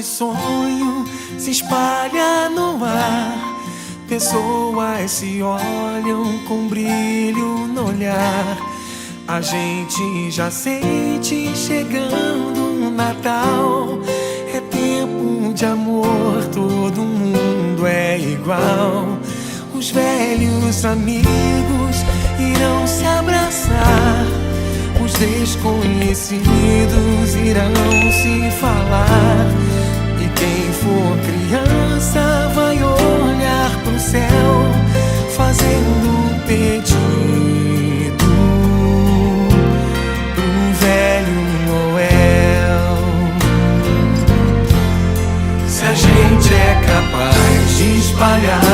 de sonho se espalha no ar. Pessoas se olham com brilho no olhar. A gente já sente chegando o Natal. É tempo de amor, todo mundo é igual. Os velhos amigos irão se abraçar. Os desconhecidos irão se falar. E quem for criança vai olhar pro céu, fazendo um pedido pro velho Noel. Se a gente é capaz de espalhar a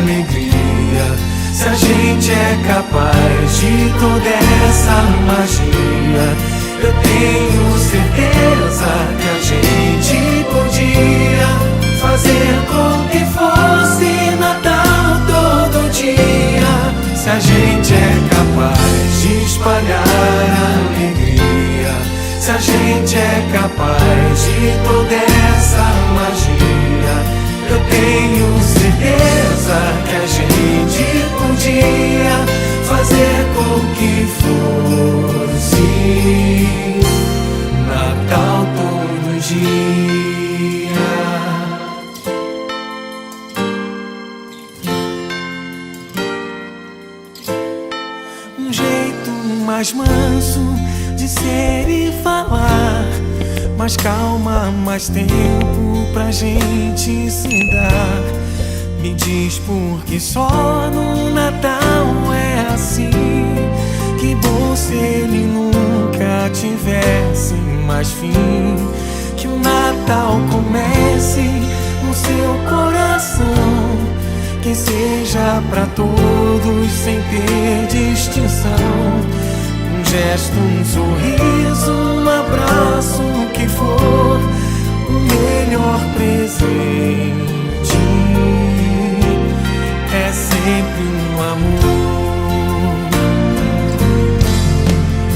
alegria, se a gente é capaz de toda essa magia, eu tenho certeza que a gente podia fazer com que fosse Natal todo dia. Se a gente é capaz de espalhar a alegria, se a gente é capaz de toda essa magia, eu tenho certeza que a gente podia fazer com que fosse Natal todo dia. Um jeito mais manso de ser e falar, mais calma, mais tempo pra gente se dar. Me diz por que só no Natal é assim. Que bom se ele nunca tivesse mais fim. Que o Natal comece no seu coração, que seja pra todos sem ter distinção. Um gesto, um sorriso, um abraço, o que for, o melhor presente é sempre um amor.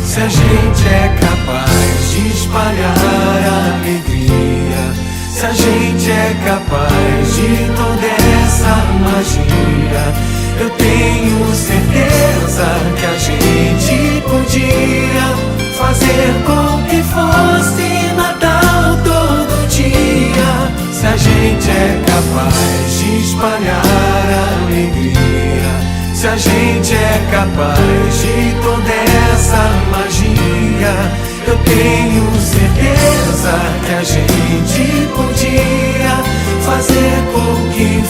Se a gente é capaz de espalhar a alegria, se a gente é capaz de toda essa magia, eu tenho certeza que a gente podia fazer com que fosse Natal todo dia. Se a gente é capaz de espalhar a alegria, se a gente é capaz de toda essa magia, eu tenho certeza que a gente podia fazer com que